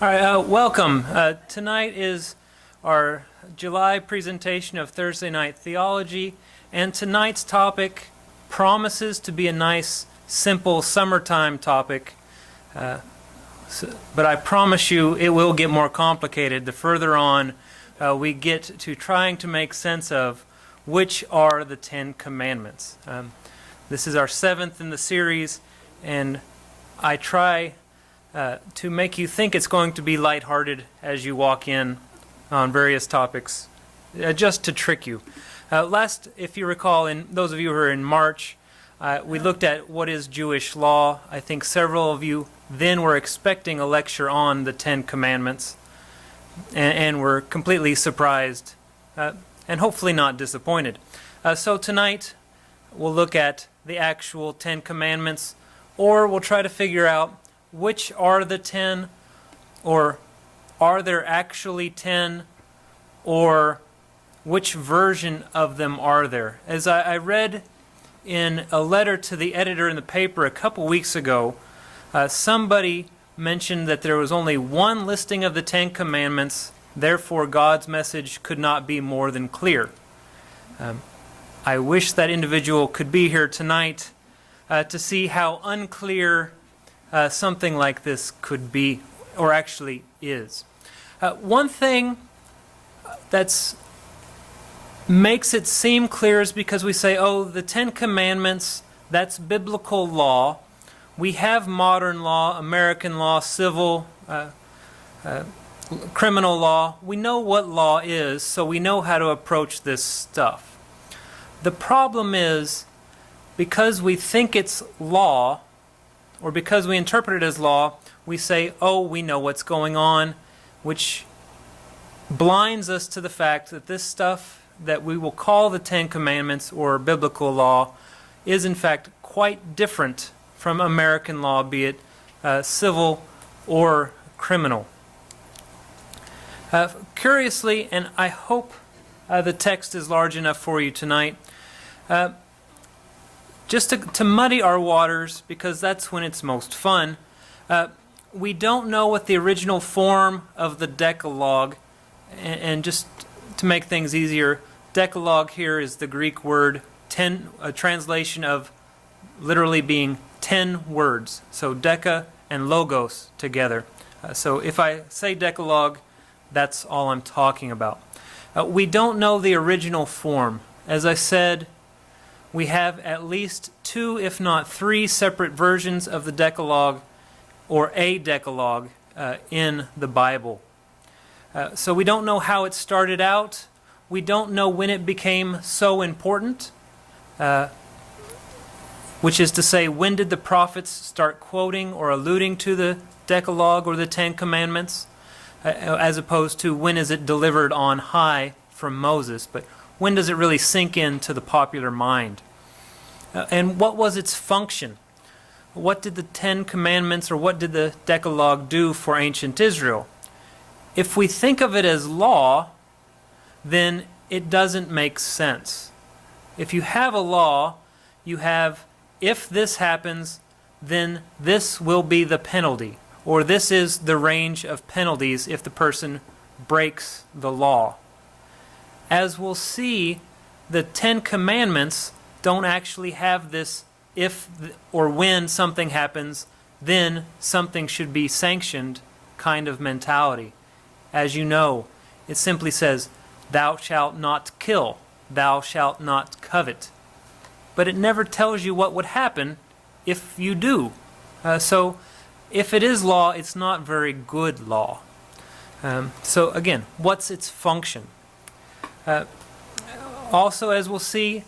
All right, welcome. Tonight is our July presentation of Thursday Night Theology, and tonight's topic promises to be a nice, simple summertime topic, but I promise you it will get more complicated the further on we get to trying to make sense of which are the Ten Commandments. This is our seventh in the series, and I try to make you think it's going to be lighthearted as you walk in on various topics, just to trick you. Last, if you recall, in those of you who are in March, we looked at what is Jewish law. I think several of you then were expecting a lecture on the Ten Commandments, and were completely surprised, and hopefully not disappointed. So tonight, we'll look at the actual Ten Commandments, or we'll try to figure out which are the 10, or are there actually 10, or which version of them are there? As I read in a letter to the editor in the paper a couple weeks ago, somebody mentioned that there was only one listing of the Ten Commandments, therefore God's message could not be more than clear. I wish that individual could be here tonight to see how unclear something like this could be, or actually is. One thing that makes it seem clear is because we say, oh, the Ten Commandments, that's biblical law. We have modern law, American law, civil, criminal law. We know what law is, so we know how to approach this stuff. The problem is, because we think it's law, or because we interpret it as law, we say, oh, we know what's going on, which blinds us to the fact that this stuff that we will call the Ten Commandments or biblical law is in fact quite different from American law, be it civil or criminal. Curiously, and I hope the text is large enough for you tonight, just to muddy our waters, because that's when it's most fun, we don't know what the original form of the Decalogue, and just to make things easier, Decalogue here is the Greek word, a translation of literally being 10 words. So deca and logos together. So if I say Decalogue, that's all I'm talking about. We don't know the original form. As I said, we have at least 2, if not 3, separate versions of the Decalogue, or a Decalogue, in the Bible. So we don't know how it started out. We don't know when it became so important, which is to say, when did the prophets start quoting or alluding to the Decalogue or the Ten Commandments, as opposed to when is it delivered on high from Moses. But when does it really sink into the popular mind? And what was its function? What did the Ten Commandments, or what did the Decalogue do for ancient Israel? If we think of it as law, then it doesn't make sense. If you have a law, you have, if this happens, then this will be the penalty, or this is the range of penalties if the person breaks the law. As we'll see, the Ten Commandments don't actually have this if or when something happens, then something should be sanctioned kind of mentality. As you know, it simply says, thou shalt not kill, thou shalt not covet. But it never tells you what would happen if you do. So if it is law, it's not very good law. So again, what's its function? Also, as we'll see,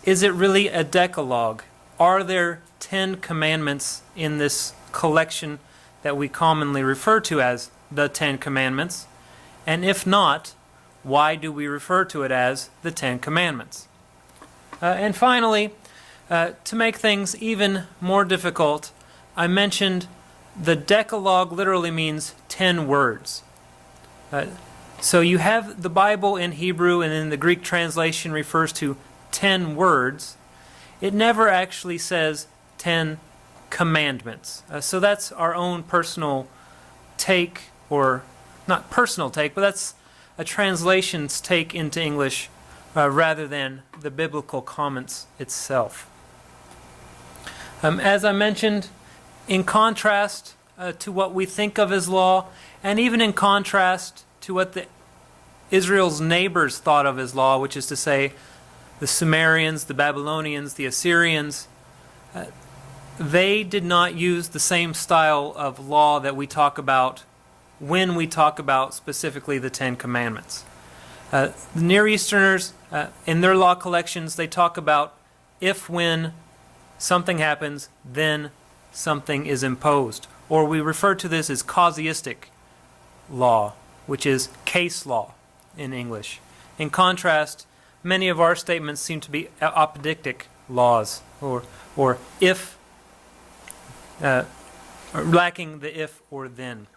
is it really a Decalogue? Are there 10 commandments in this collection that we commonly refer to as the Ten Commandments? And if not, why do we refer to it as the Ten Commandments? And finally, to make things even more difficult, I mentioned the Decalogue literally means 10 words. So you have the Bible in Hebrew, and then the Greek translation refers to 10 words. It never actually says 10 commandments. So that's our own personal take, or not personal take, but that's a translation's take into English rather than the biblical comments itself. As I mentioned, in contrast to what we think of as law, and even in contrast to what Israel's neighbors thought of as law, which is to say the Sumerians, the Babylonians, the Assyrians, they did not use the same style of law that we talk about when we talk about specifically the Ten Commandments. The Near Easterners, in their law collections, they talk about when something happens, then something is imposed. Or we refer to this as casuistic law, which is case law in English. In contrast, many of our statements seem to be apodictic laws, or if, lacking the if or then.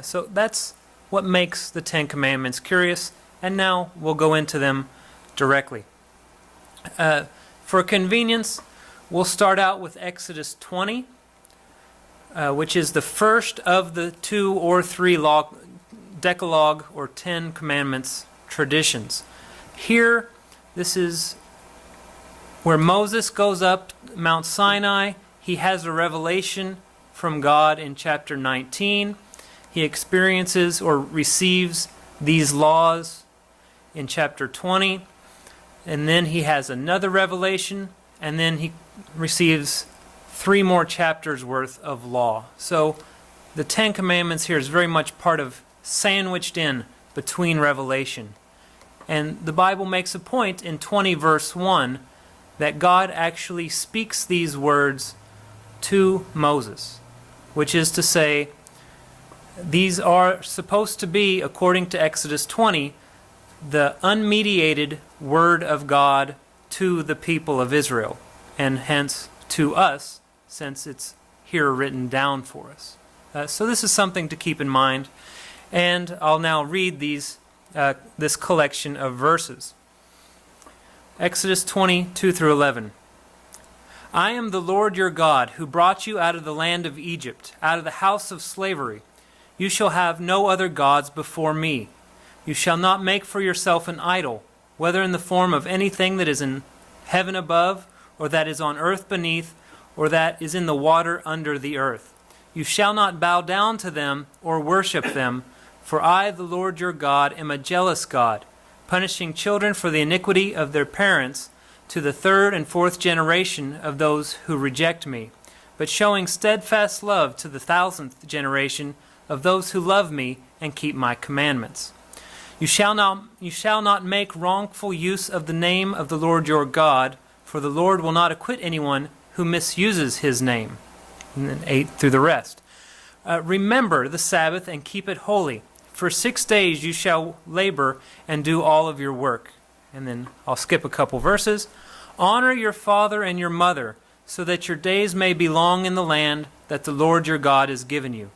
So that's what makes the Ten Commandments curious, and now we'll go into them directly. For convenience, we'll start out with Exodus 20, which is the first of the 2 or 3 Decalogue or 10 Commandments traditions. Here, this is where Moses goes up Mount Sinai. He has a revelation from God in chapter 19. He experiences or receives these laws in chapter 20. And then he has another revelation, and then he receives 3 more chapters worth of law. So the Ten Commandments here is very much part of sandwiched in between revelation. And the Bible makes a point in 20 verse 1 that God actually speaks these words to Moses, which is to say, these are supposed to be, according to Exodus 20, the unmediated Word of God to the people of Israel, and hence to us, since it's here written down for us. So this is something to keep in mind, and I'll now read this collection of verses. Exodus 20, 2 through 11. I am the Lord your God, who brought you out of the land of Egypt, out of the house of slavery. You shall have no other gods before me. You shall not make for yourself an idol, whether in the form of anything that is in heaven above, or that is on earth beneath, or that is in the water under the earth. You shall not bow down to them or worship them, for I, the Lord your God, am a jealous God, punishing children for the iniquity of their parents to the 3rd and 4th generation of those who reject me, but showing steadfast love to the 1,000th generation of those who love me and keep my commandments. You shall not make wrongful use of the name of the Lord your God, for the Lord will not acquit anyone who misuses his name. And then 8 through the rest. Remember the Sabbath and keep it holy. For 6 days you shall labor and do all of your work. And then I'll skip a couple verses. Honor your father and your mother, so that your days may be long in the land that the Lord your God has given you.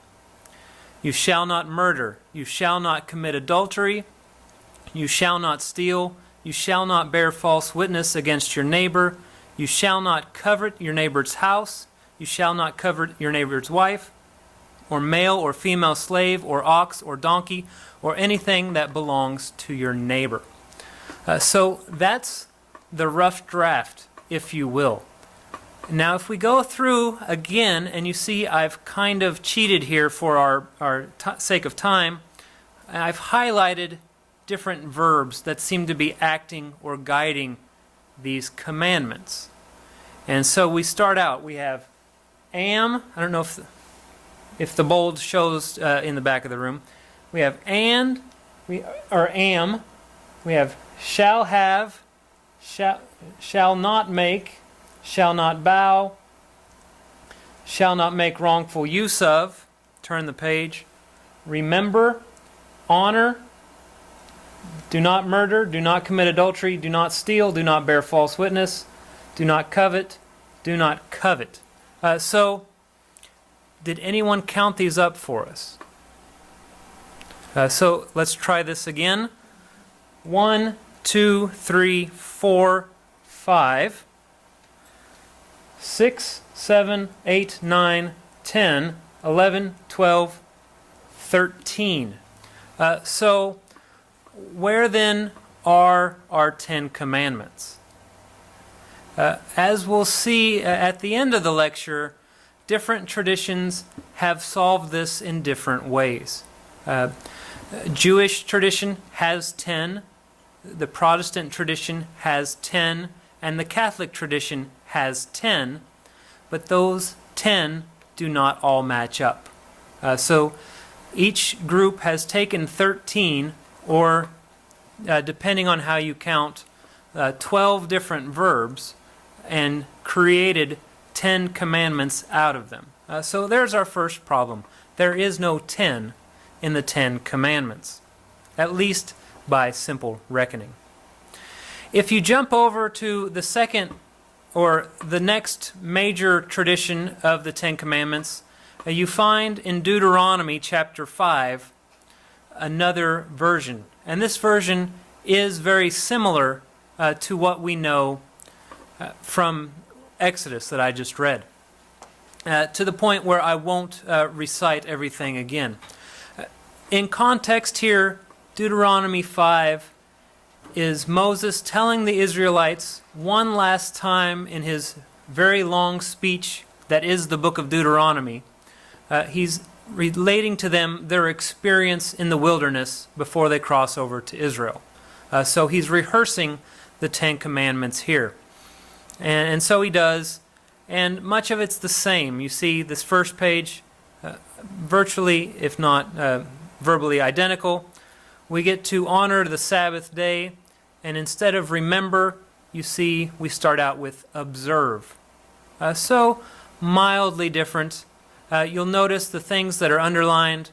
You shall not murder. You shall not commit adultery. You shall not steal. You shall not bear false witness against your neighbor. You shall not covet your neighbor's house. You shall not covet your neighbor's wife, or male or female slave, or ox or donkey, or anything that belongs to your neighbor. So that's the rough draft, if you will. Now, if we go through again, and you see I've kind of cheated here for our sake of time, I've highlighted different verbs that seem to be acting or guiding these commandments. And so we start out, we have am. I don't know if the bold shows in the back of the room. We have and, or am. We have shall have, shall not make, shall not bow, shall not make wrongful use of. Turn the page. Remember, honor, do not murder, do not commit adultery, do not steal, do not bear false witness, do not covet, do not covet. So, did anyone count these up for us? So, let's try this again. 1, 2, 3, 4, 5, 6, 7, 8, 9, 10, 11, 12, 13. So where then are our 10 commandments? As we'll see at the end of the lecture, different traditions have solved this in different ways. Jewish tradition has 10, the Protestant tradition has 10, and the Catholic tradition has 10, but those 10 do not all match up. So each group has taken 13, or depending on how you count, 12 different verbs, and created 10 commandments out of them. So there's our first problem. There is no 10 in the 10 commandments, at least by simple reckoning. If you jump over to the second or the next major tradition of the 10 commandments, you find in Deuteronomy chapter 5 another version. And this version is very similar to what we know from Exodus that I just read, to the point where I won't recite everything again. In context here, Deuteronomy 5 is Moses telling the Israelites one last time in his very long speech that is the book of Deuteronomy. He's relating to them their experience in the wilderness before they cross over to Israel. So he's rehearsing the 10 commandments here. And so he does, and much of it's the same. You see this first page, virtually, if not verbally identical. We get to honor the Sabbath day, and instead of remember, you see we start out with observe. So mildly different. You'll notice the things that are underlined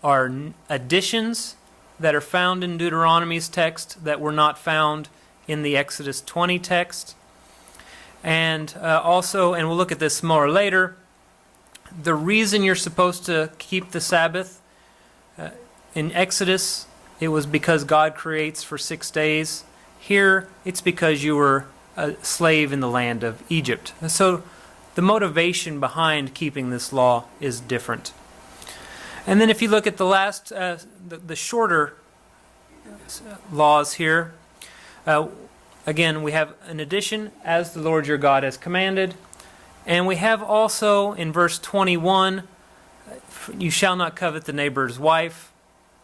are additions that are found in Deuteronomy's text that were not found in the Exodus 20 text. And also, and we'll look at this more later, the reason you're supposed to keep the Sabbath, in Exodus, it was because God creates for 6 days. Here, it's because you were a slave in the land of Egypt. And so the motivation behind keeping this law is different. And then if you look at the last, the shorter laws here, again, we have an addition, as the Lord your God has commanded. And we have also in verse 21, you shall not covet the neighbor's wife,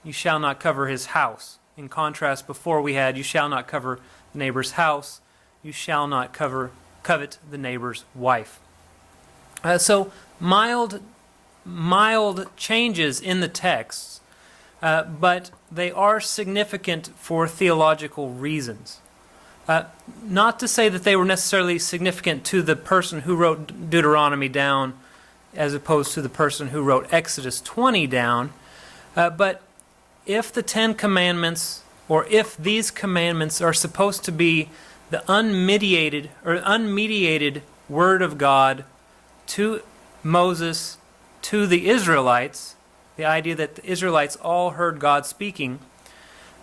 you shall not cover his house. In contrast, before we had, you shall not cover the neighbor's house, you shall not covet the neighbor's wife. So mild changes in the texts, but they are significant for theological reasons. Not to say that they were necessarily significant to the person who wrote Deuteronomy down as opposed to the person who wrote Exodus 20 down, but if the 10 commandments, or if these commandments are supposed to be the unmediated Word of God to Moses, to the Israelites, the idea that the Israelites all heard God speaking,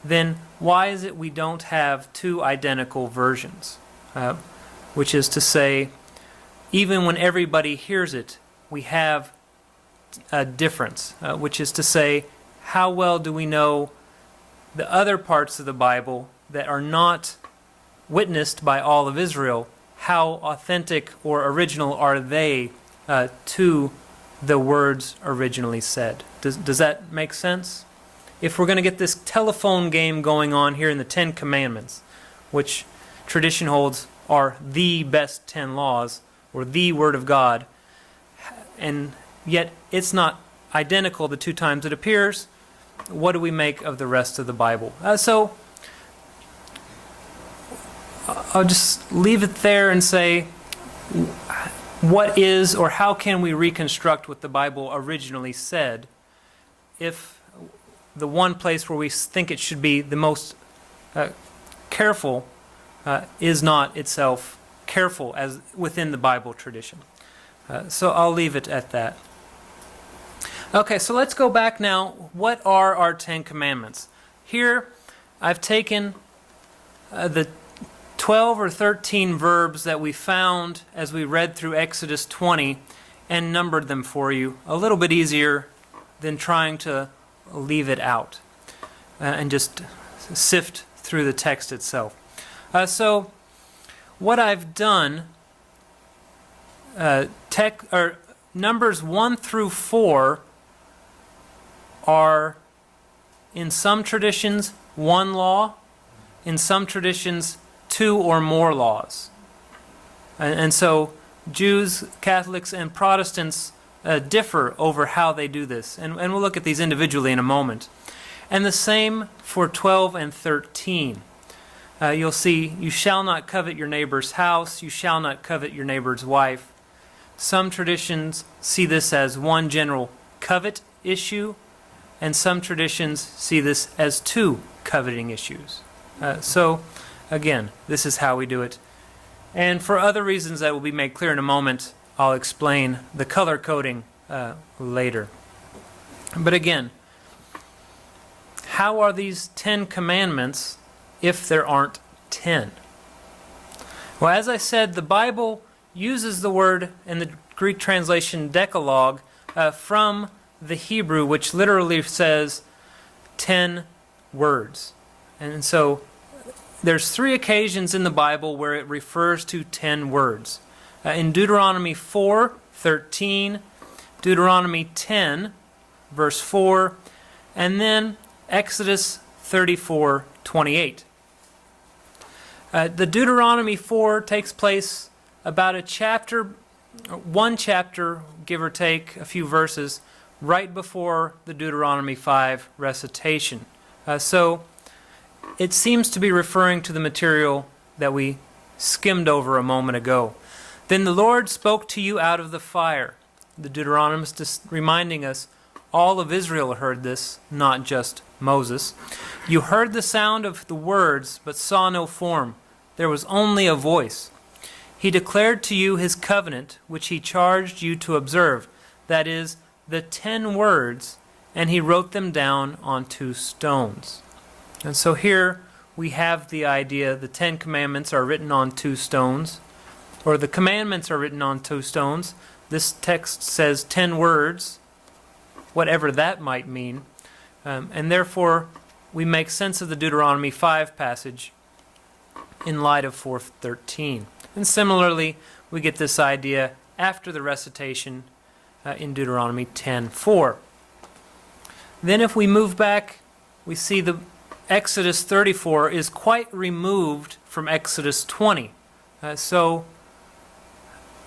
then why is it we don't have two identical versions? Which is to say, even when everybody hears it, we have a difference. Which is to say, how well do we know the other parts of the Bible that are not witnessed by all of Israel? How authentic or original are they to the words originally said? Does that make sense? If we're going to get this telephone game going on here in the 10 Commandments, which tradition holds are the best 10 laws, or the Word of God, and yet it's not identical the two times it appears, what do we make of the rest of the Bible? So I'll just leave it there and say, what is, or how can we reconstruct what the Bible originally said if the one place where we think it should be the most careful is not itself careful as within the Bible tradition? So I'll leave it at that. Okay, so let's go back now. What are our 10 commandments? Here, I've taken the 12 or 13 verbs that we found as we read through Exodus 20 and numbered them for you. A little bit easier than trying to leave it out and just sift through the text itself. So what I've done, Numbers 1 through 4 are, in some traditions, one law, in some traditions, 2 or more laws. And so Jews, Catholics, and Protestants differ over how they do this. And we'll look at these individually in a moment. And the same for 12 and 13. You'll see, you shall not covet your neighbor's house, you shall not covet your neighbor's wife. Some traditions see this as one general covet issue, and some traditions see this as 2 coveting issues. So, again, this is how we do it. And for other reasons that will be made clear in a moment, I'll explain the color coding later. But again, how are these 10 commandments if there aren't 10? Well, as I said, the Bible uses the word in the Greek translation Decalogue from the Hebrew, which literally says 10 words. And so there's 3 occasions in the Bible where it refers to 10 words. In Deuteronomy 4:13, Deuteronomy 10, verse 4, and then Exodus 34:28. The Deuteronomy 4 takes place about one chapter, give or take a few verses, right before the Deuteronomy 5 recitation. So it seems to be referring to the material that we skimmed over a moment ago. Then the Lord spoke to you out of the fire. The Deuteronomist is reminding us all of Israel heard this, not just Moses. You heard the sound of the words, but saw no form. There was only a voice. He declared to you his covenant, which he charged you to observe, that is, the 10 words, and he wrote them down on 2 stones. And so here we have the idea the 10 commandments are written on 2 stones, or the commandments are written on 2 stones. This text says 10 words, whatever that might mean, and therefore we make sense of the Deuteronomy 5 passage in light of 4:13. And similarly, we get this idea after the recitation in Deuteronomy 10:4. Then if we move back, we see the Exodus 34 is quite removed from Exodus 20. So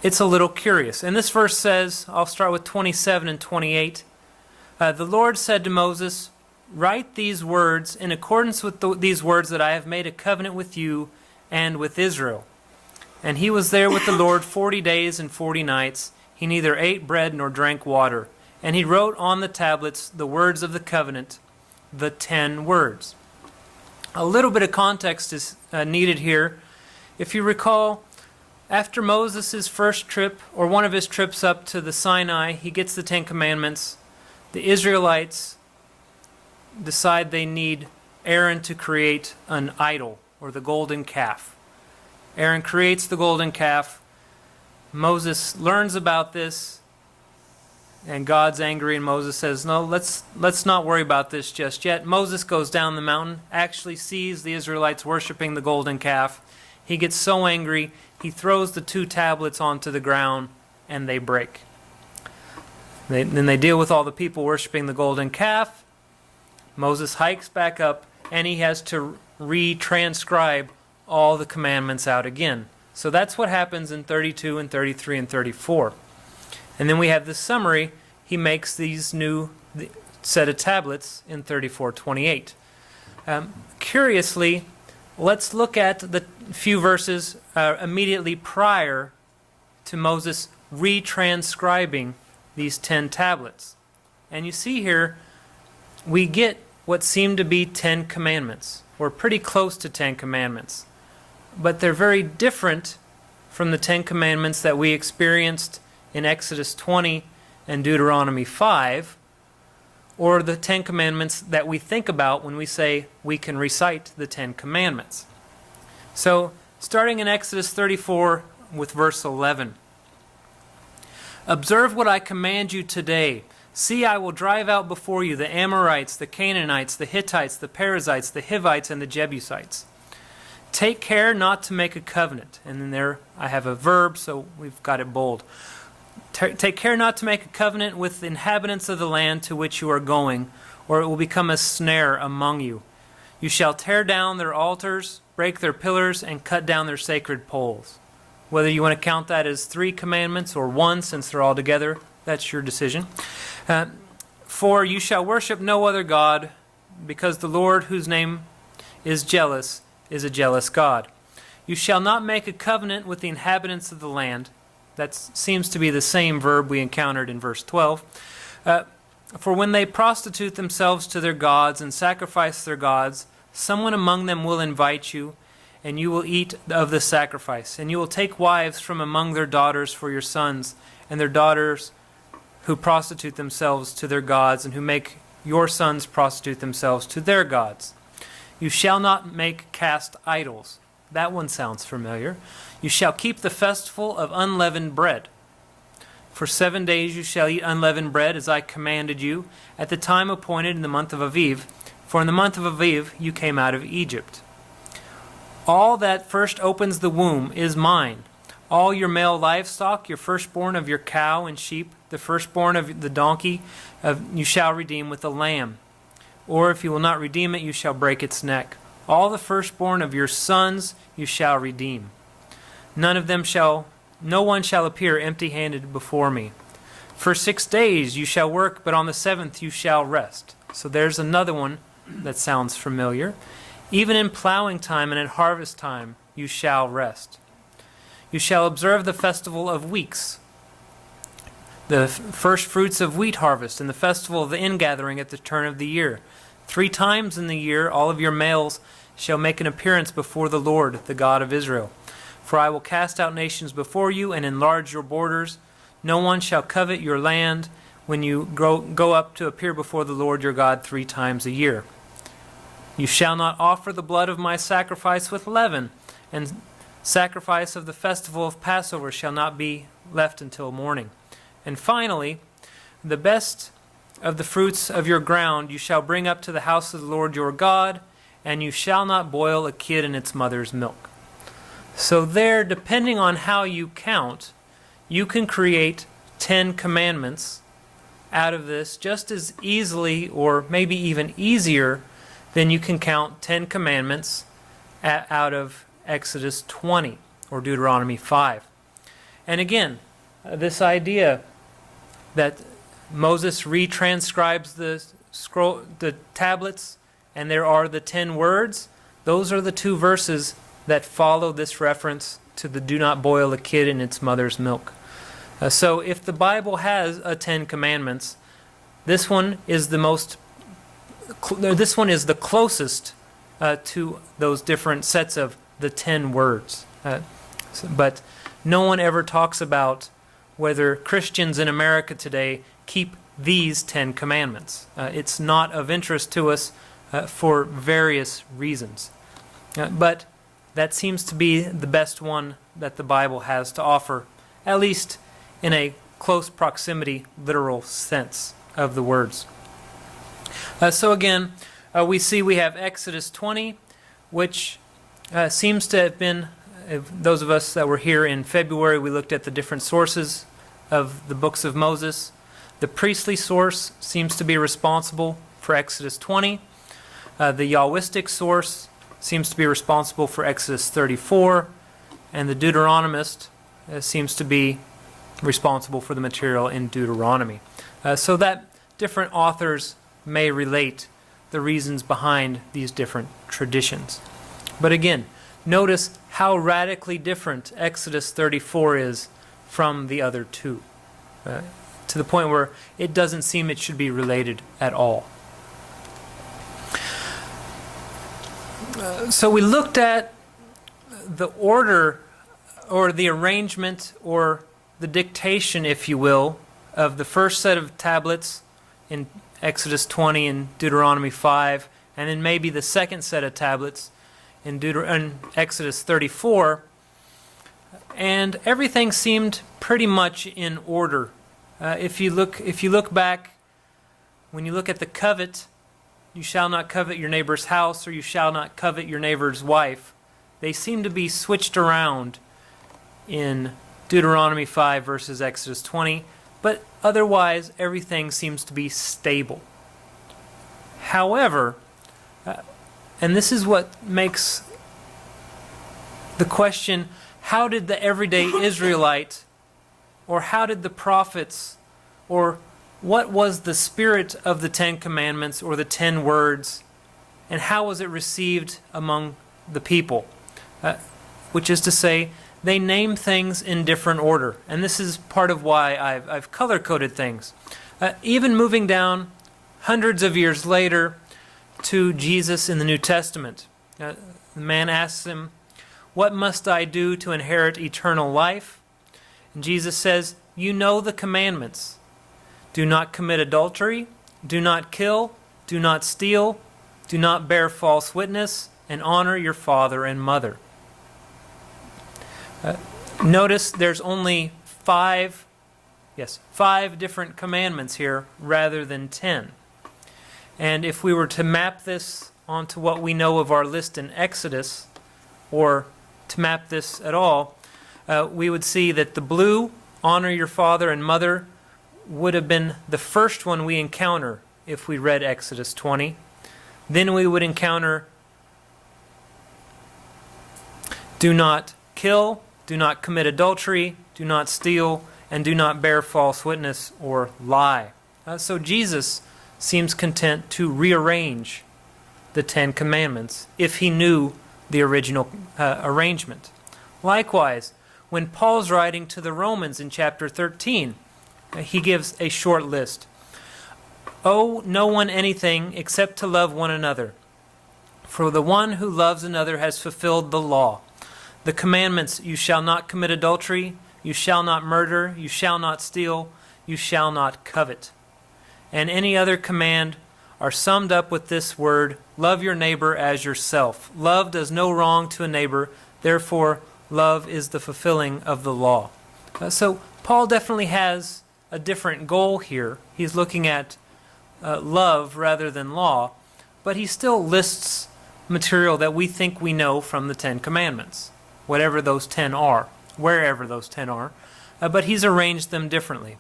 it's a little curious. And this verse says, I'll start with 27 and 28. The Lord said to Moses, write these words in accordance with these words that I have made a covenant with you and with Israel. And he was there with the Lord 40 days and 40 nights. He neither ate bread nor drank water. And he wrote on the tablets the words of the covenant, the 10 words. A little bit of context is needed here. If you recall, after Moses' first trip, or one of his trips up to the Sinai, he gets the 10 commandments. The Israelites decide they need Aaron to create an idol, or the golden calf. Aaron creates the golden calf. Moses learns about this, and God's angry, and Moses says, no, let's not worry about this just yet. Moses goes down the mountain, actually sees the Israelites worshiping the golden calf. He gets so angry, he throws the 2 tablets onto the ground, and they break. Then they deal with all the people worshiping the golden calf. Moses hikes back up, and he has to retranscribe all the commandments out again. So that's what happens in 32 and 33 and 34. And then we have the summary. He makes these new set of tablets in 34:28. Curiously, let's look at the few verses immediately prior to Moses retranscribing these 10 tablets. And you see here, we get what seem to be 10 commandments. We're pretty close to 10 commandments. But they're very different from the 10 commandments that we experienced in Exodus 20 and Deuteronomy 5, or the 10 commandments that we think about when we say we can recite the 10 commandments. So, starting in Exodus 34 with verse 11. Observe what I command you today. See, I will drive out before you the Amorites, the Canaanites, the Hittites, the Perizzites, the Hivites, and the Jebusites. Take care not to make a covenant. And then there I have a verb, so we've got it bold. Take care not to make a covenant with the inhabitants of the land to which you are going, or it will become a snare among you. You shall tear down their altars, break their pillars, and cut down their sacred poles. Whether you want to count that as 3 commandments or 1, since they're all together, that's your decision. For you shall worship no other God, because the Lord, whose name is jealous, is a jealous God. You shall not make a covenant with the inhabitants of the land. That seems to be the same verb we encountered in verse 12. For when they prostitute themselves to their gods and sacrifice their gods, someone among them will invite you, and you will eat of the sacrifice. And you will take wives from among their daughters for your sons, and their daughters who prostitute themselves to their gods, and who make your sons prostitute themselves to their gods. You shall not make cast idols. That one sounds familiar. You shall keep the festival of unleavened bread. For 7 days you shall eat unleavened bread, as I commanded you, at the time appointed in the month of Aviv. For in the month of Aviv you came out of Egypt. All that first opens the womb is mine. All your male livestock, your firstborn of your cow and sheep, the firstborn of the donkey, you shall redeem with a lamb. Or if you will not redeem it, you shall break its neck. All the firstborn of your sons you shall redeem. No one shall appear empty-handed before me. For 6 days you shall work, but on the 7th you shall rest. So there's another one that sounds familiar. Even in plowing time and at harvest time you shall rest. You shall observe the festival of weeks, the first fruits of wheat harvest, and the festival of the ingathering at the turn of the year. 3 times in the year all of your males shall make an appearance before the Lord, the God of Israel. For I will cast out nations before you and enlarge your borders. No one shall covet your land when you go up to appear before the Lord your God 3 times a year. You shall not offer the blood of my sacrifice with leaven, and sacrifice of the festival of Passover shall not be left until morning. And finally, the best of the fruits of your ground you shall bring up to the house of the Lord your God, and you shall not boil a kid in its mother's milk. So there, depending on how you count, you can create 10 commandments out of this just as easily, or maybe even easier, than you can count 10 commandments out of Exodus 20 or Deuteronomy 5. And again, this idea that Moses retranscribes the tablets, and there are the 10 words, those are the 2 verses that follow this reference to the do not boil a kid in its mother's milk. So if the Bible has a 10 commandments, this one is the closest to those different sets of the 10 words. But no one ever talks about whether Christians in America today keep these 10 commandments. It's not of interest to us for various reasons. But that seems to be the best one that the Bible has to offer, at least in a close proximity, literal sense of the words. So again, we have Exodus 20, which seems to have been, those of us that were here in February, we looked at the different sources of the books of Moses. The priestly source seems to be responsible for Exodus 20. The Yahwistic source seems to be responsible for Exodus 34, and the Deuteronomist seems to be responsible for the material in Deuteronomy. So that different authors may relate the reasons behind these different traditions. But again, notice how radically different Exodus 34 is from the other 2, to the point where it doesn't seem it should be related at all. So we looked at the order, or the arrangement, or the dictation, if you will, of the first set of tablets in Exodus 20 and Deuteronomy 5, and then maybe the second set of tablets in Exodus 34, and everything seemed pretty much in order. If you look back when you look at the covet, you shall not covet your neighbor's house, or you shall not covet your neighbor's wife, they seem to be switched around in Deuteronomy 5 versus Exodus 20, but otherwise everything seems to be stable. However, and this is what makes the question, how did the everyday Israelite, or how did the prophets, or what was the spirit of the 10 Commandments or the 10 words, and how was it received among the people? Which is to say, they name things in different order. And this is part of why I've color-coded things. Even moving down hundreds of years later to Jesus in the New Testament. The man asks him, "What must I do to inherit eternal life?" And Jesus says, "You know the commandments. Do not commit adultery, do not kill, do not steal, do not bear false witness, and honor your father and mother." Notice there's only five different commandments here rather than 10. And if we were to map this onto what we know of our list in Exodus, or to map this at all, we would see that the blue, honor your father and mother, would have been the first one we encounter if we read Exodus 20. Then we would encounter do not kill, do not commit adultery, do not steal, and do not bear false witness or lie. So Jesus seems content to rearrange the 10 Commandments if he knew the original arrangement. Likewise, when Paul's writing to the Romans in chapter 13, he gives a short list. "Owe no one anything except to love one another. For the one who loves another has fulfilled the law. The commandments, you shall not commit adultery, you shall not murder, you shall not steal, you shall not covet. And any other command are summed up with this word, love your neighbor as yourself. Love does no wrong to a neighbor, therefore love is the fulfilling of the law." So Paul definitely has a different goal here. He's looking at love rather than law, but he still lists material that we think we know from the 10 Commandments, whatever those 10 are, wherever those 10 are, but he's arranged them differently.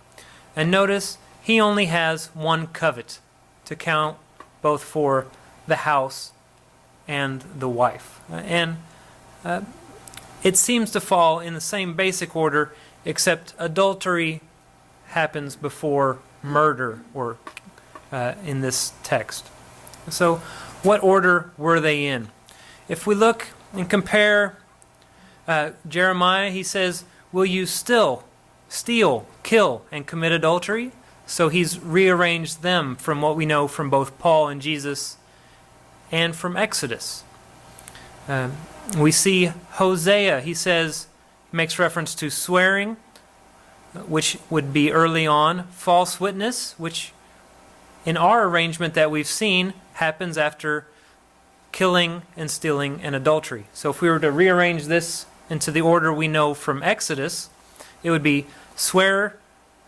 And notice, he only has one covet to count both for the house and the wife. And it seems to fall in the same basic order, except adultery happens before murder, or in this text. So what order were they in? If we look and compare Jeremiah, he says, "Will you still steal, kill, and commit adultery?" So he's rearranged them from what we know from both Paul and Jesus and from Exodus. We see Hosea, he says, makes reference to swearing, which would be early on, false witness, which in our arrangement that we've seen happens after killing and stealing and adultery. So if we were to rearrange this into the order we know from Exodus, it would be swear,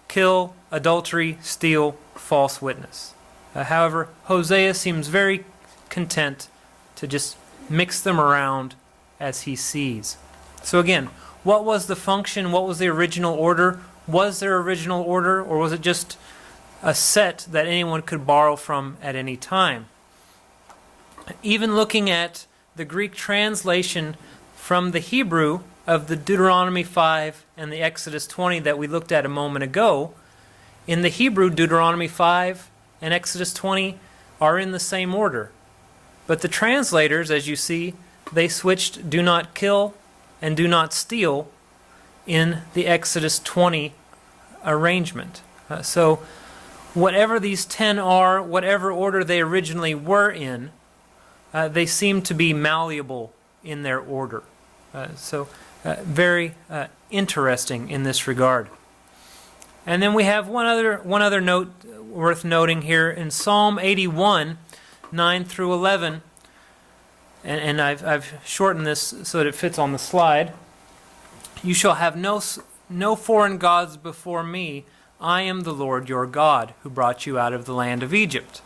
kill, adultery, steal, false witness. However, Hosea seems very content to just mix them around as he sees. So again, what was the function? What was the original order? Was there original order, or was it just a set that anyone could borrow from at any time? Even looking at the Greek translation from the Hebrew of the Deuteronomy 5 and the Exodus 20 that we looked at a moment ago, in the Hebrew, Deuteronomy 5 and Exodus 20 are in the same order. But the translators, as you see, they switched do not kill and do not steal in the Exodus 20 arrangement. So whatever these 10 are, whatever order they originally were in, they seem to be malleable in their order. Very interesting in this regard. And then we have one other note worth noting here in Psalm 81, 9 through 11, and I've shortened this so that it fits on the slide. "You shall have no foreign gods before me. I am the Lord your God, who brought you out of the land of Egypt.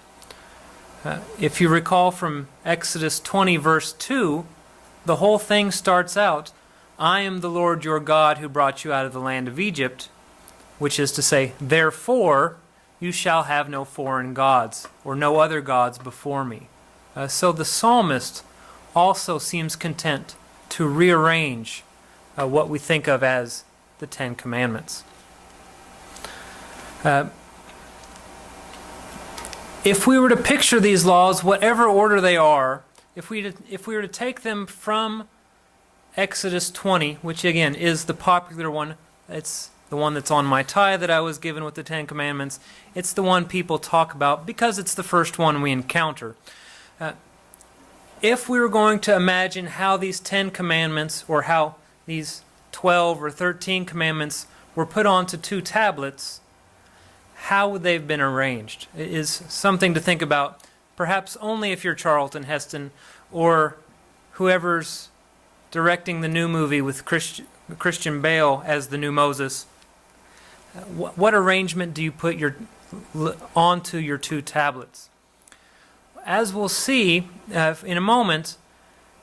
If you recall from Exodus 20, verse 2, the whole thing starts out, I am the Lord your God who brought you out of the land of Egypt, which is to say, therefore you shall have no foreign gods, or no other gods before me. So the psalmist also seems content to rearrange what we think of as the Ten Commandments. If we were to picture these laws, whatever order they are, if we were to take them from Exodus 20, which again is the popular one, it's the one that's on my tie that I was given with the Ten Commandments, it's the one people talk about because it's the first one we encounter. If we were going to imagine how these 10 commandments, or how these 12 or 13 commandments were put onto 2 tablets, how would they have been arranged? It is something to think about, perhaps only if you're Charlton Heston or whoever's directing the new movie with Christian Bale as the new Moses. What arrangement do you put onto your 2 tablets? As we'll see in a moment,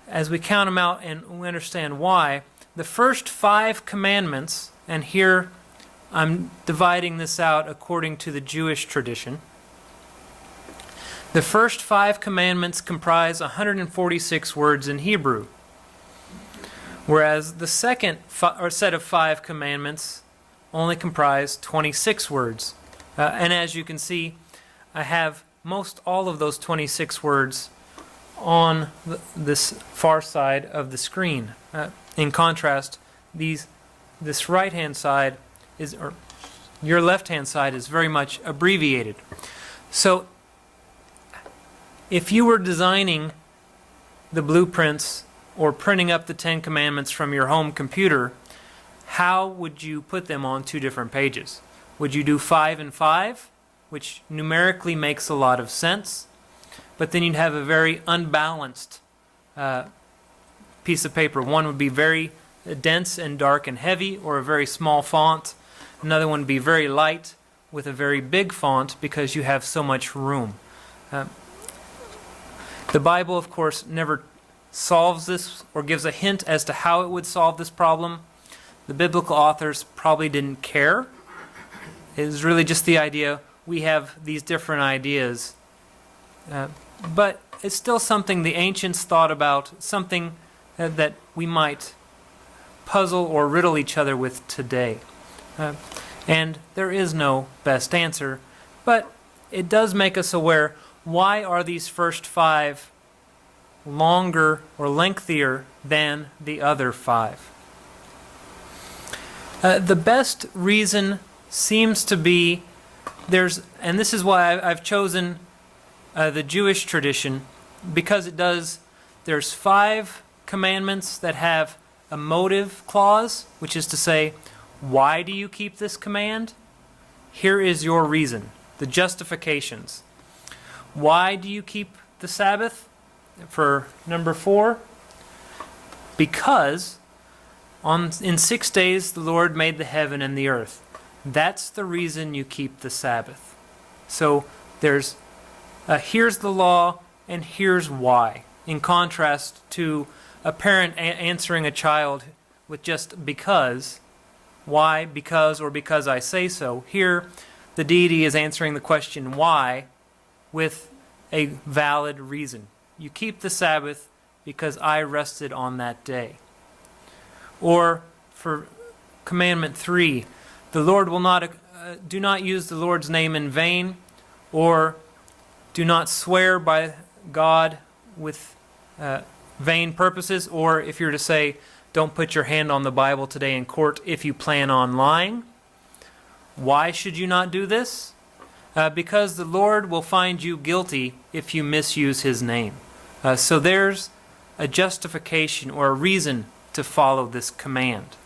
as we count them out and we understand why, the first 5 commandments, and here I'm dividing this out according to the Jewish tradition. The first 5 commandments comprise 146 words in Hebrew, whereas the second set of 5 commandments only comprise 26 words. And as you can see, I have most all of those 26 words on this far side of the screen. In contrast, this right-hand side or your left-hand side is very much abbreviated. So if you were designing the blueprints or printing up the 10 Commandments from your home computer, how would you put them on 2 different pages? Would you do 5 and 5, which numerically makes a lot of sense, but then you'd have a very unbalanced piece of paper. One would be very dense and dark and heavy, or a very small font. Another one would be very light with a very big font because you have so much room. The Bible, of course, never solves this or gives a hint as to how it would solve this problem. The biblical authors probably didn't care. It was really just the idea, we have these different ideas. But it's still something the ancients thought about, something that we might puzzle or riddle each other with today. And there is no best answer, but it does make us aware, why are these first 5 longer or lengthier than the other 5? The best reason seems to be and this is why I've chosen the Jewish tradition, because there's 5 commandments that have a motive clause, which is to say, why do you keep this command? Here is your reason, the justifications. Why do you keep the Sabbath? For number 4, because in 6 days the Lord made the heaven and the earth. That's the reason you keep the Sabbath. So there's here's the law and here's why. In contrast to a parent answering a child with just because. Why? Because, or because I say so. Here, the deity is answering the question why with a valid reason. You keep the Sabbath because I rested on that day. Or for commandment 3, the Lord will not do not use the Lord's name in vain, or do not swear by God with vain purposes, or if you're to say, don't put your hand on the Bible today in court if you plan on lying. Why should you not do this? Because the Lord will find you guilty if you misuse His name. So there's a justification or a reason to follow this command.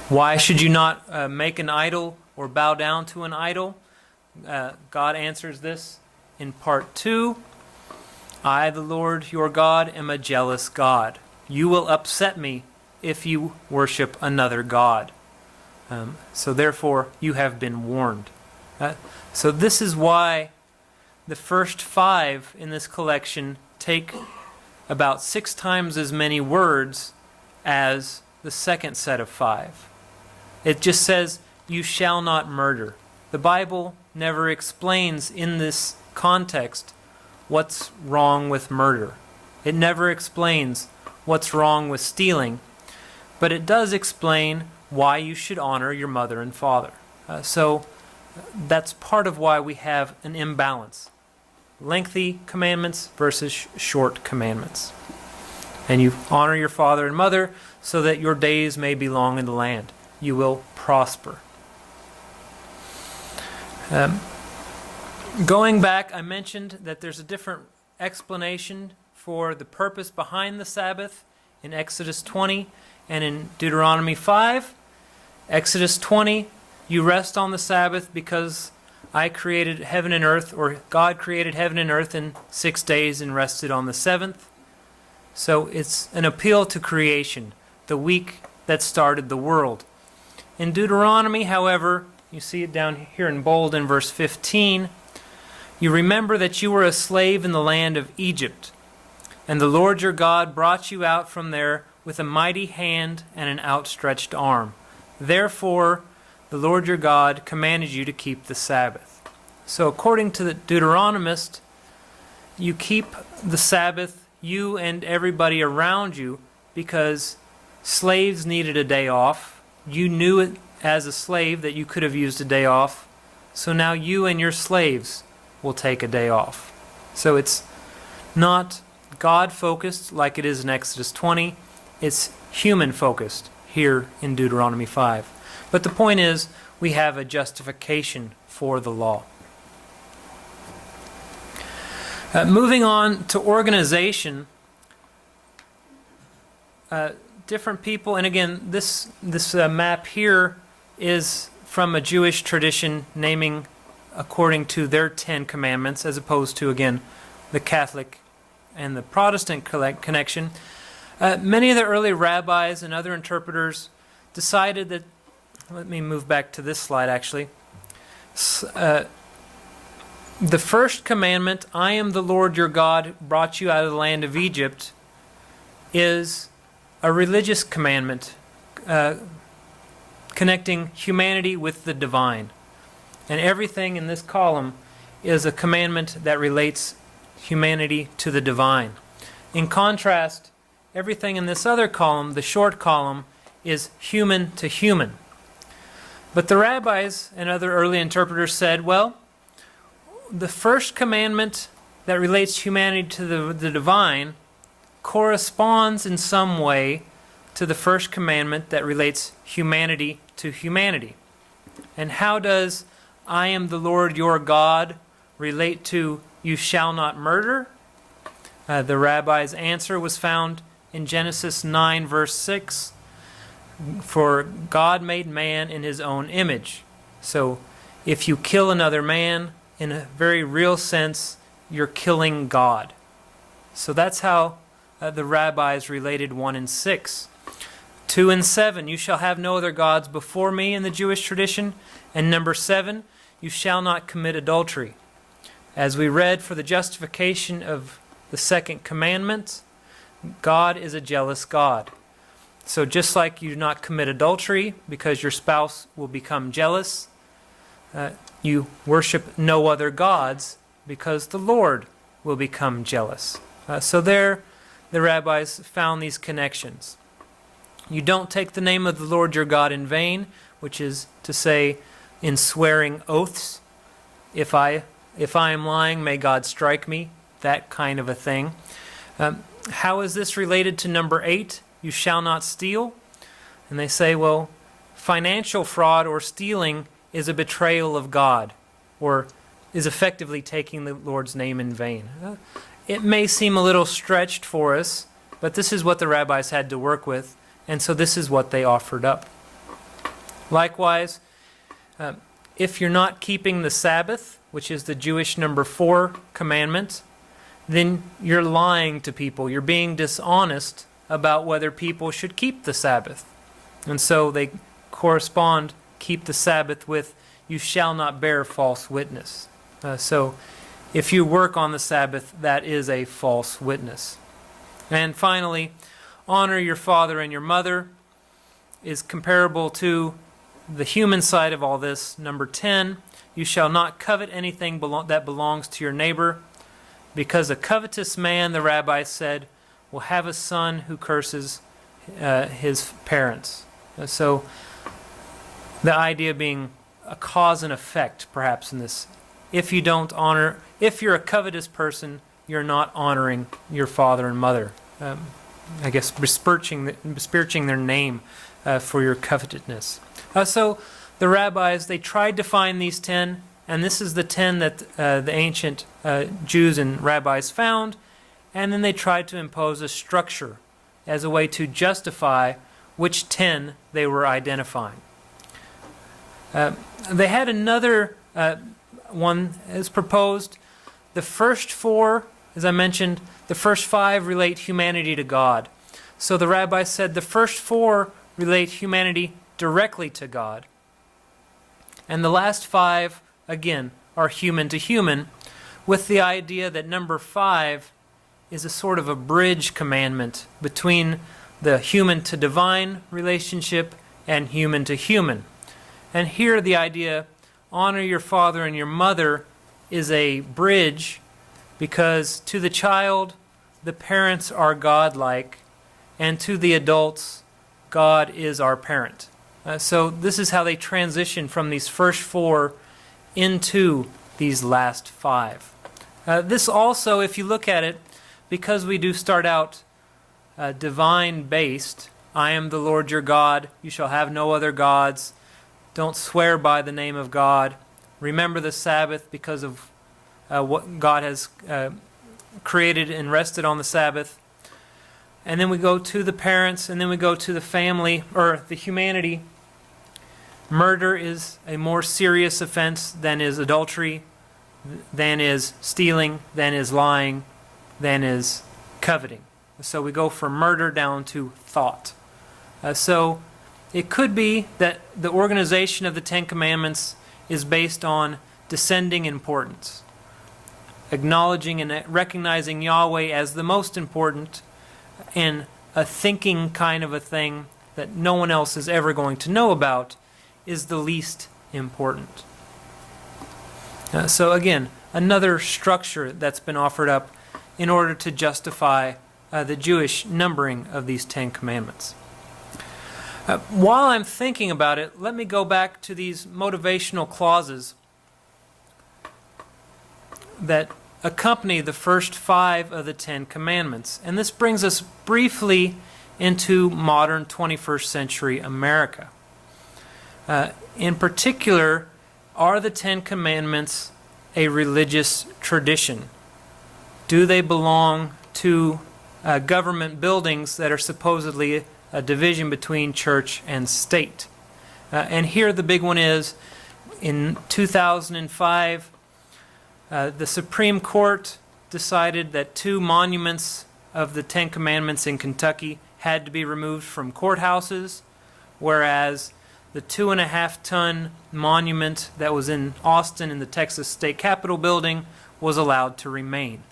Why should you not make an idol or bow down to an idol? God answers this in part 2. I, the Lord your God, am a jealous God. You will upset me if you worship another God. So therefore, you have been warned. So this is why the first 5 in this collection take about 6 times as many words as the second set of 5. It just says, you shall not murder. The Bible never explains in this context what's wrong with murder. It never explains what's wrong with stealing, but it does explain why you should honor your mother and father. So that's part of why we have an imbalance. Lengthy commandments versus short commandments. And you honor your father and mother so that your days may be long in the land. You will prosper. Going back, I mentioned that there's a different explanation for the purpose behind the Sabbath in Exodus 20 and in Deuteronomy 5. Exodus 20, you rest on the Sabbath because I created heaven and earth, or God created heaven and earth in 6 days and rested on the 7th. So it's an appeal to creation, the week that started the world. In Deuteronomy, however, you see it down here in bold in verse 15, you remember that you were a slave in the land of Egypt, and the Lord your God brought you out from there with a mighty hand and an outstretched arm. Therefore, the Lord your God commanded you to keep the Sabbath. So according to the Deuteronomist, you keep the Sabbath, you and everybody around you, because slaves needed a day off. You knew it as a slave that you could have used a day off. So now you and your slaves will take a day off. So it's not God-focused like it is in Exodus 20. It's human-focused here in Deuteronomy 5. But the point is, we have a justification for the law. Moving on to organization, different people, and again, this map here is from a Jewish tradition naming according to their 10 commandments, as opposed to, again, the Catholic and the Protestant connection. Many of the early rabbis and other interpreters decided that, let me move back to this slide actually. The first commandment, I am the Lord your God, brought you out of the land of Egypt, is a religious commandment connecting humanity with the divine. And everything in this column is a commandment that relates humanity to the divine. In contrast, everything in this other column, the short column, is human to human. But the rabbis and other early interpreters said, well, the first commandment that relates humanity to the divine corresponds in some way to the first commandment that relates humanity to humanity. And how does I am the Lord your God relate to you shall not murder? The rabbi's answer was found in Genesis 9 verse 6. For God made man in his own image. So if you kill another man, in a very real sense, you're killing God. So that's how the rabbis related 1 and 6. 2 and 7, you shall have no other gods before me in the Jewish tradition. And number 7, you shall not commit adultery. As we read, for the justification of the second commandment, God is a jealous God. So just like you do not commit adultery because your spouse will become jealous, you worship no other gods because the Lord will become jealous. So there the rabbis found these connections. You don't take the name of the Lord your God in vain, which is to say in swearing oaths. If I am lying, may God strike me, that kind of a thing. How is this related to number 8? You shall not steal. And they say, well, financial fraud or stealing is a betrayal of God, or is effectively taking the Lord's name in vain. It may seem a little stretched for us, but this is what the rabbis had to work with, and so this is what they offered up. Likewise, if you're not keeping the Sabbath, which is the Jewish number 4 commandment, then you're lying to people. You're being dishonest about whether people should keep the Sabbath. And so they correspond, keep the Sabbath, with you shall not bear false witness. So if you work on the Sabbath, that is a false witness. And finally, honor your father and your mother is comparable to the human side of all this. Number 10, you shall not covet anything that belongs to your neighbor, because a covetous man, the rabbi said, will have a son who curses his parents. So the idea being a cause and effect, perhaps, in this. If you're a covetous person, you're not honoring your father and mother. I guess besmirching their name for your covetousness. So the rabbis, they tried to find these 10, and this is the 10 that the ancient Jews and rabbis found, and then they tried to impose a structure as a way to justify which 10 they were identifying. They had another one as proposed. The first 4, as I mentioned, the first 5 relate humanity to God. So the rabbi said the first 4 relate humanity directly to God. And the last 5, again, are human to human, with the idea that number 5 is a sort of a bridge commandment between the human to divine relationship and human to human. And here the idea, honor your father and your mother, is a bridge, because to the child, the parents are godlike, and to the adults, God is our parent. So this is how they transition from these first 4 into these last 5. This also, if you look at it, because we do start out divine-based, I am the Lord your God, you shall have no other gods, don't swear by the name of God, remember the Sabbath because of what God has created and rested on the Sabbath. And then we go to the parents, and then we go to the family, or the humanity. Murder is a more serious offense than is adultery, than is stealing, than is lying, than is coveting. So we go from murder down to thought. So it could be that the organization of the 10 Commandments is based on descending importance, acknowledging and recognizing Yahweh as the most important, and a thinking kind of a thing that no one else is ever going to know about is the least important. So again, another structure that's been offered up in order to justify the Jewish numbering of these 10 Commandments. While I'm thinking about it, let me go back to these motivational clauses that accompany the first 5 of the 10 Commandments. And this brings us briefly into modern 21st century America. In particular, are the 10 Commandments a religious tradition? Do they belong to government buildings that are supposedly a division between church and state? And here the big one is, in 2005, the Supreme Court decided that 2 monuments of the 10 Commandments in Kentucky had to be removed from courthouses, whereas the 2.5-ton monument that was in Austin in the Texas State Capitol building was allowed to remain.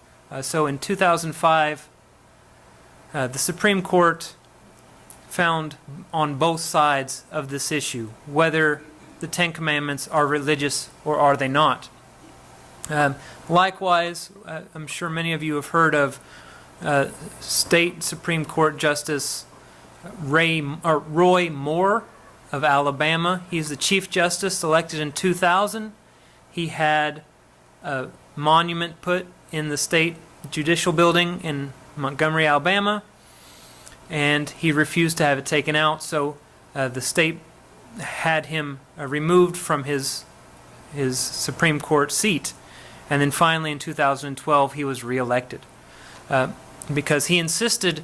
So in 2005, the Supreme Court found on both sides of this issue whether the 10 Commandments are religious or are they not. Likewise, I'm sure many of you have heard of State Supreme Court Justice Roy Moore of Alabama. He's the Chief Justice elected in 2000. He had a monument put in the State Judicial Building in Montgomery, Alabama, and he refused to have it taken out, so the state had him removed from his Supreme Court seat. And then finally in 2012 he was reelected because he insisted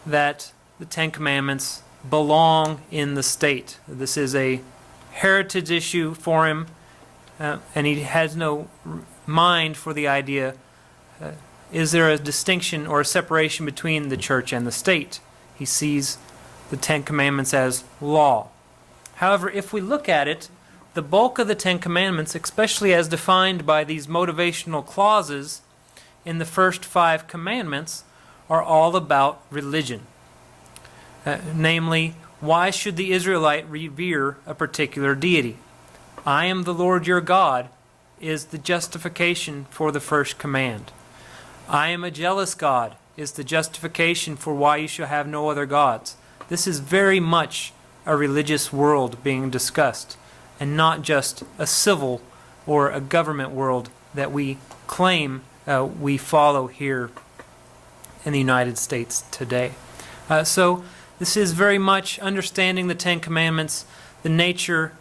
that the 10 Commandments belong in the state. This is a heritage issue for him, and he has no mind for the idea, is there a distinction or a separation between the church and the state? He sees the 10 Commandments as law. However, if we look at it, the bulk of the Ten Commandments, especially as defined by these motivational clauses in the first 5 commandments, are all about religion. Namely, why should the Israelite revere a particular deity? I am the Lord your God is the justification for the first command. I am a jealous God is the justification for why you shall have no other gods. This is very much a religious world being discussed, and not just a civil or a government world that we claim we follow here in the United States today. So this is very much understanding the Ten Commandments, the nature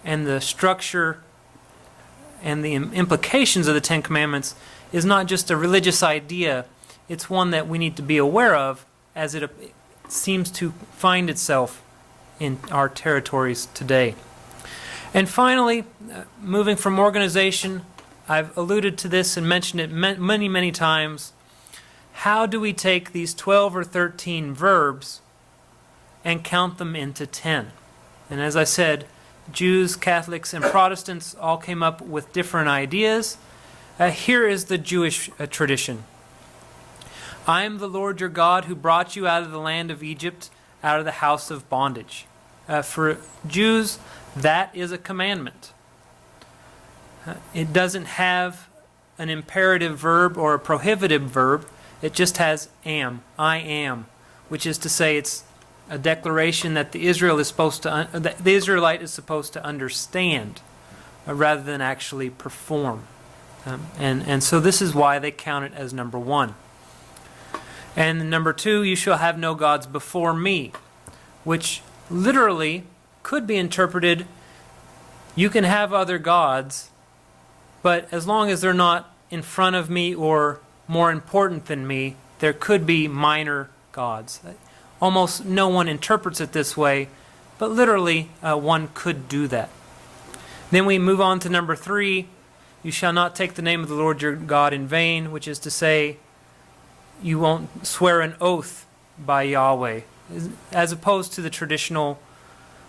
and the structure and the implications of the Ten Commandments is not just a religious idea, it's one that we need to be aware of as it seems to find itself in our territories today. And finally, moving from organization, I've alluded to this and mentioned it many, many times. How do we take these 12 or 13 verbs and count them into 10? And as I said, Jews, Catholics, and Protestants all came up with different ideas. Here is the Jewish tradition. I am the Lord your God who brought you out of the land of Egypt, out of the house of bondage. For Jews, that is a commandment. It doesn't have an imperative verb or a prohibitive verb. It just has am, I am, which is to say it's a declaration that the Israelite is supposed to understand rather than actually perform. And so this is why they count it as number 1. And number 2, you shall have no gods before me, which literally could be interpreted, you can have other gods, but as long as they're not in front of me or more important than me, there could be minor gods. Almost no one interprets it this way, but literally one could do that. Then we move on to number 3, you shall not take the name of the Lord your God in vain, which is to say, you won't swear an oath by Yahweh, as opposed to the traditional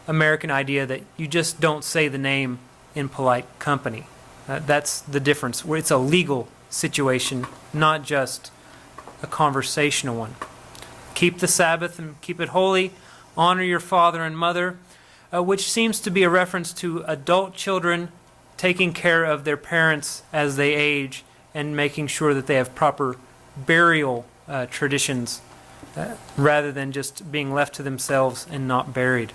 American idea that you just don't say the name in polite company. That's the difference, where it's a legal situation, not just a conversational one. Keep the Sabbath and keep it holy. Honor your father and mother, which seems to be a reference to adult children taking care of their parents as they age and making sure that they have proper burial traditions rather than just being left to themselves and not buried.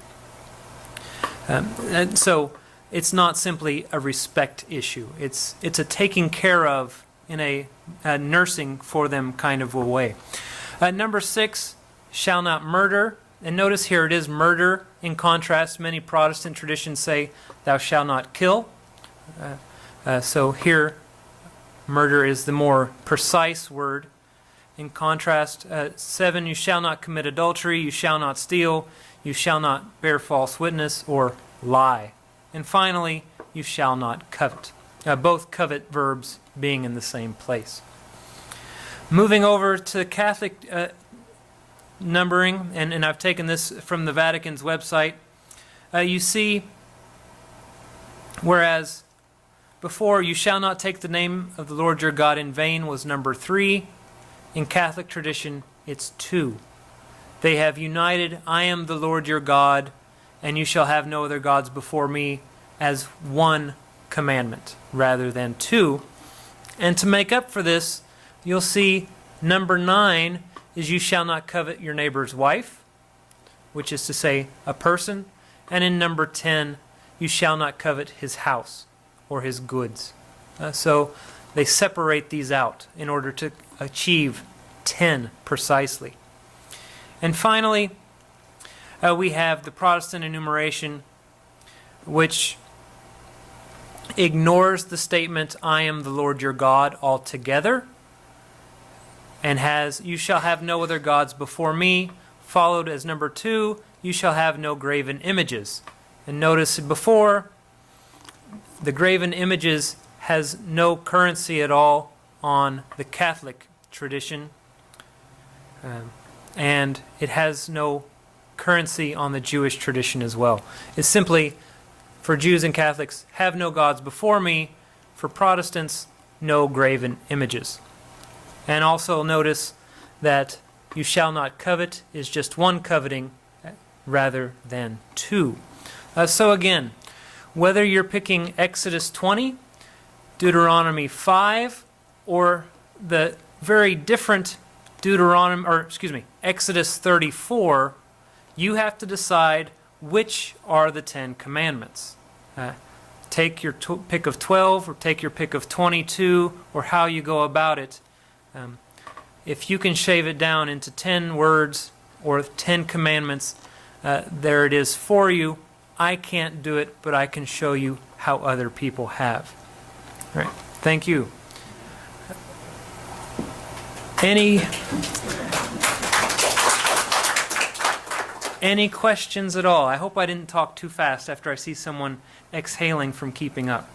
And so it's not simply a respect issue. It's a taking care of in a nursing for them kind of a way. Number 6, shall not murder. And notice here it is murder. In contrast, many Protestant traditions say, thou shalt not kill. So here, murder is the more precise word. In contrast, 7, you shall not commit adultery, you shall not steal, you shall not bear false witness or lie. And finally, you shall not covet. Both covet verbs being in the same place. Moving over to Catholic numbering, and I've taken this from the Vatican's website, you see, whereas before, you shall not take the name of the Lord your God in vain was number 3, in Catholic tradition, it's 2. They have united, I am the Lord your God, and you shall have no other gods before me, as one commandment rather than 2. And to make up for this, you'll see number 9 is you shall not covet your neighbor's wife, which is to say a person. And in number 10, you shall not covet his house or his goods. So they separate these out in order to achieve 10 precisely. And finally, we have the Protestant enumeration, which ignores the statement, I am the Lord your God altogether, and has, you shall have no other gods before me, followed as number 2, you shall have no graven images. And notice before, the graven images has no currency at all on the Catholic tradition, and it has no currency on the Jewish tradition as well. It's simply, for Jews and Catholics, have no gods before me. For Protestants, no graven images. And also notice that you shall not covet is just one coveting rather than two. So again, whether you're picking Exodus 20, Deuteronomy 5, or the very different Exodus 34, you have to decide which are the 10 commandments. Take your pick of 12 or take your pick of 22, or how you go about it. If you can shave it down into 10 words or 10 commandments, there it is for you. I can't do it, but I can show you how other people have. All right. Thank you. Any questions at all? I hope I didn't talk too fast after I see someone exhaling from keeping up.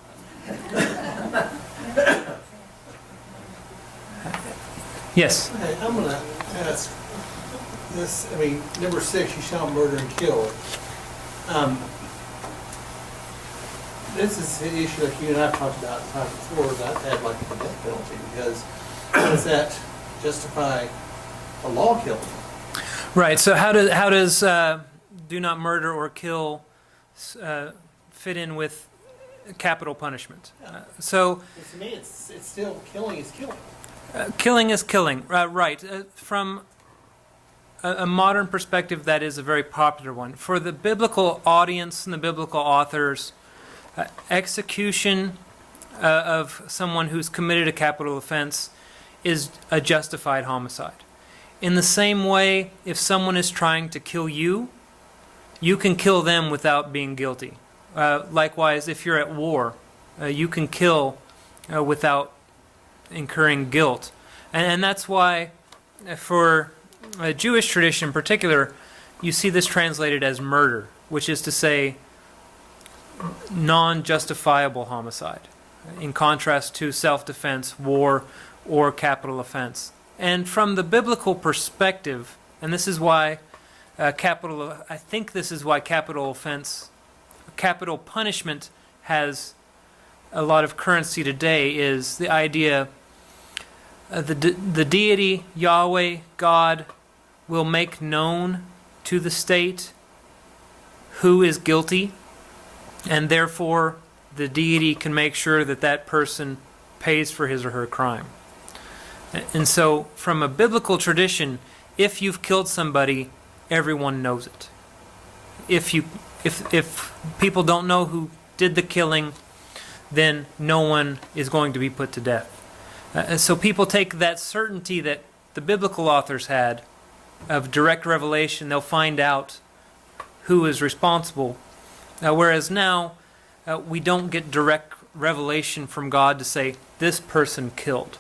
Yes? Okay, I'm going to ask this. Number 6, you shall murder and kill. This is the issue like you and I have talked about before, that had like a death penalty, because does that justify a law killing? Right. So how does do not murder or kill fit in with capital punishment? So to me, it's still killing is killing. Killing is killing. Right. From a modern perspective, that is a very popular one. For the biblical audience and the biblical authors, execution of someone who's committed a capital offense is a justified homicide. In the same way, if someone is trying to kill you, you can kill them without being guilty. Likewise, if you're at war, you can kill without incurring guilt. And that's why, for a Jewish tradition in particular, you see this translated as murder, which is to say non-justifiable homicide, in contrast to self-defense, war, or capital offense. And from the biblical perspective, and this is why capital punishment has a lot of currency today, is the idea the deity, Yahweh, God, will make known to the state who is guilty, and therefore the deity can make sure that that person pays for his or her crime. And so, from a biblical tradition, if you've killed somebody, everyone knows it. If people don't know who did the killing, then no one is going to be put to death. And so people take that certainty that the biblical authors had of direct revelation. They'll find out who is responsible. Whereas now, we don't get direct revelation from God to say, this person killed.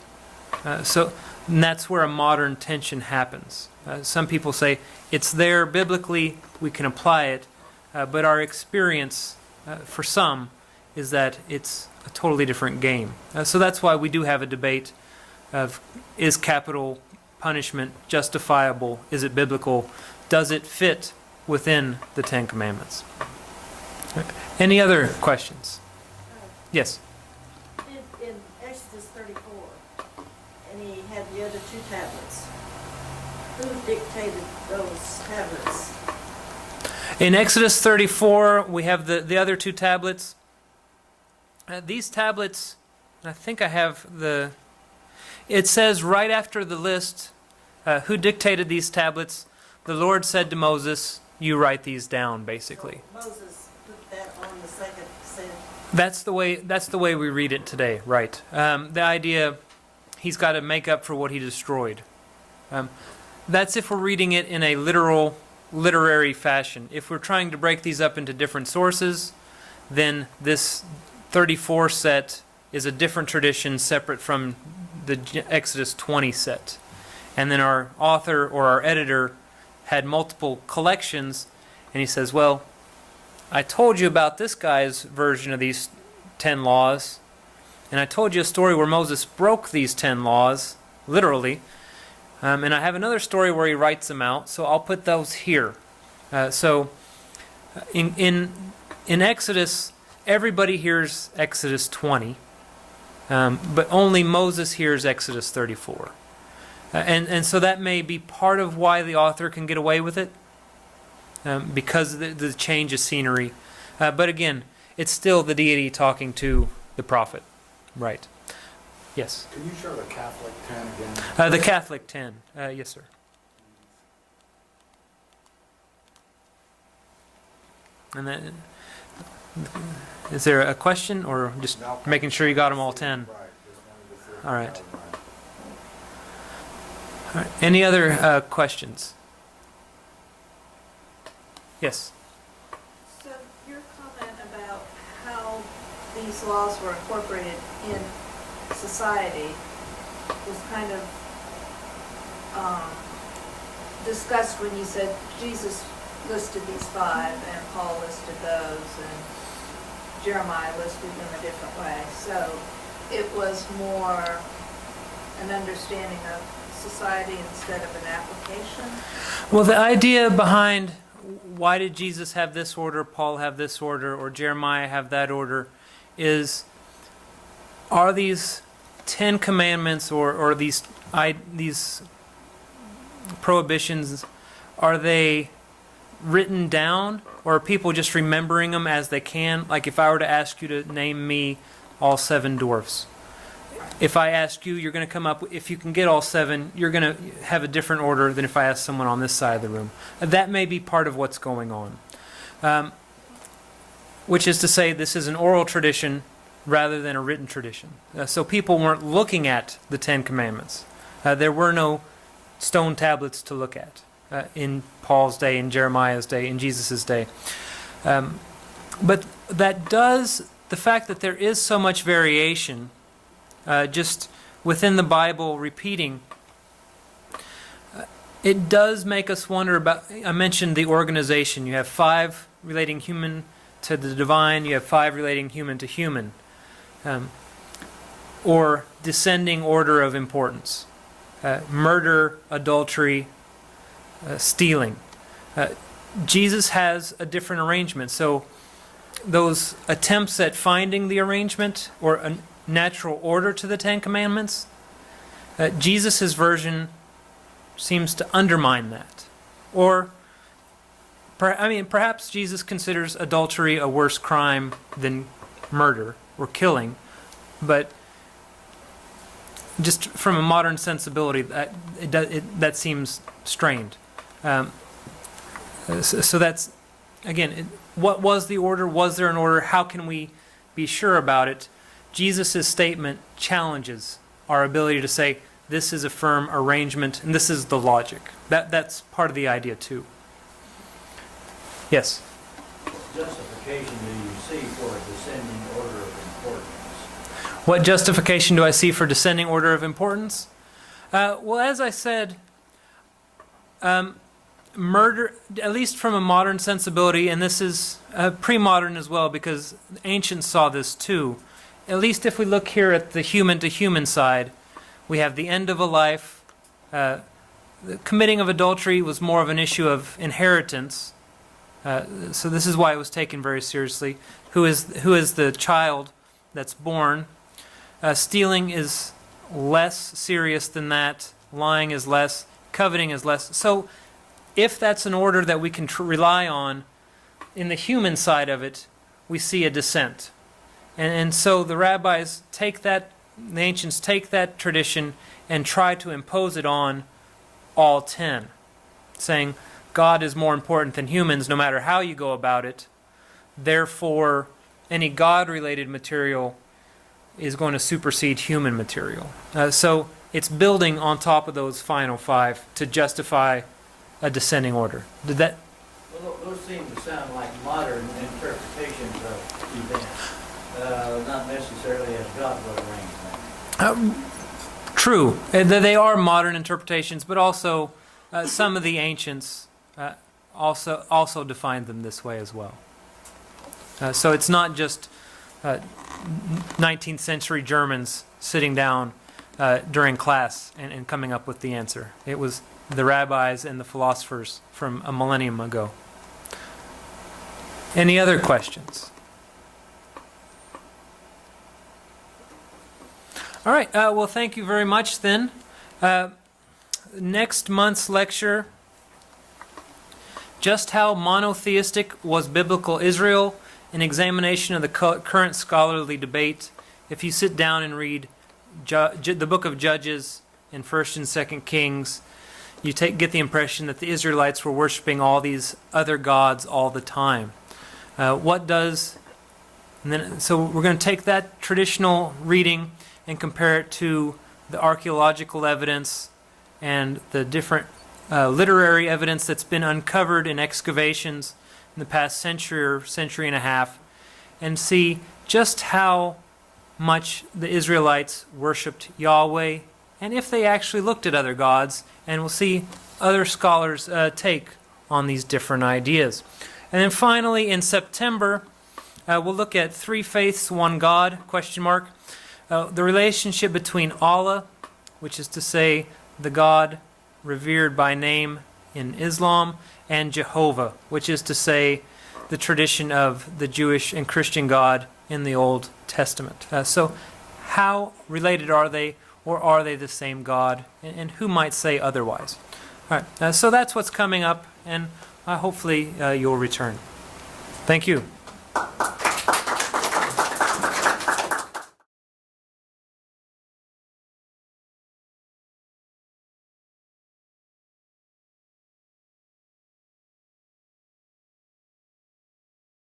And that's where a modern tension happens. Some people say, it's there biblically, we can apply it, but our experience, for some, is that it's a totally different game. So that's why we do have a debate of, is capital punishment justifiable? Is it biblical? Does it fit within the 10 Commandments? Any other questions? Yes? In Exodus 34, and he had the other 2 tablets. Who dictated those tablets? In Exodus 34, we have the other 2 tablets. These tablets, I think I have it says right after the list, who dictated these tablets, the Lord said to Moses, you write these down, basically. So Moses put that on the second set. That's the way we read it today, right. The idea, he's got to make up for what he destroyed. That's if we're reading it in a literary fashion. If we're trying to break these up into different sources, then this 34 set is a different tradition separate from the Exodus 20 set. And then our author or our editor had multiple collections, and he says, well, I told you about this guy's version of these 10 laws, and I told you a story where Moses broke these 10 laws, literally, and I have another story where he writes them out, so I'll put those here. In Exodus, everybody hears Exodus 20, but only Moses hears Exodus 34. And so that may be part of why the author can get away with it, because the change of scenery. But again, it's still the deity talking to the prophet. Right. Yes? Can you show the Catholic 10 again? The Catholic 10. Yes, sir. And then, is there a question, or just No. making sure you got them all 10? Right, just wanted to see. All right. All right. Any other questions? Yes. So your comment about how these laws were incorporated in society was kind of discussed when you said Jesus listed these 5 and Paul listed those and Jeremiah listed them a different way. So it was more an understanding of society instead of an application. Well, the idea behind why did Jesus have this order, Paul have this order, or Jeremiah have that order, is, are these 10 commandments or these prohibitions, are they written down, or are people just remembering them as they can? Like if I were to ask you to name me all 7 dwarfs, if I ask you, you're going to come up, if you can get all 7, you're going to have a different order than if I ask someone on this side of the room. That may be part of what's going on. Which is to say, this is an oral tradition rather than a written tradition. So people weren't looking at the 10 Commandments. There were no stone tablets to look at in Paul's day, in Jeremiah's day, in Jesus' day. But that does, the fact that there is so much variation just within the Bible repeating, it does make us wonder about, I mentioned the organization. You have 5 relating human to the divine, you have 5 relating human to human, or descending order of importance. Murder, adultery, stealing. Jesus has a different arrangement. So those attempts at finding the arrangement or a natural order to the 10 Commandments, Jesus' version seems to undermine that. Or, perhaps Jesus considers adultery a worse crime than murder or killing, but just from a modern sensibility, that seems strained. So that's, again, what was the order? Was there an order? How can we be sure about it? Jesus' statement challenges our ability to say, this is a firm arrangement, and this is the logic. That's part of the idea, too. Yes? What justification do you see for a descending order of importance? What justification do I see for descending order of importance? Well, as I said, murder, at least from a modern sensibility, and this is pre-modern as well, because ancients saw this too. At least if we look here at the human to human side, we have the end of a life. The committing of adultery was more of an issue of inheritance. So this is why it was taken very seriously. Who is the child that's born? Stealing is less serious than that. Lying is less. Coveting is less. So if that's an order that we can rely on, in the human side of it, we see a descent. And so the rabbis take that, the ancients take that tradition and try to impose it on all 10, saying God is more important than humans no matter how you go about it. Therefore, any God-related material is going to supersede human material. So it's building on top of those final 5 to justify a descending order. Did that? Well, those seem to sound like modern interpretations of events, not necessarily as God would arrange them. True. They are modern interpretations, but also some of the ancients also defined them this way as well. So it's not just 19th century Germans sitting down during class and coming up with the answer. It was the rabbis and the philosophers from a millennium ago. Any other questions? All right, well, thank you very much then. Next month's lecture, just how monotheistic was biblical Israel, an examination of the current scholarly debate. If you sit down and read the book of Judges and 1st and 2nd Kings, you get the impression that the Israelites were worshiping all these other gods all the time. So we're going to take that traditional reading and compare it to the archaeological evidence and the different literary evidence that's been uncovered in excavations in the past century or century and a half, and see just how much the Israelites worshipped Yahweh, and if they actually looked at other gods, and we'll see other scholars take on these different ideas. And then finally, in September, we'll look at three faiths, one God, ? The relationship between Allah, which is to say the God revered by name in Islam, and Jehovah, which is to say the tradition of the Jewish and Christian God in the Old Testament. So how related are they, or are they the same God, and who might say otherwise? All right, so that's what's coming up, and hopefully you'll return. Thank you.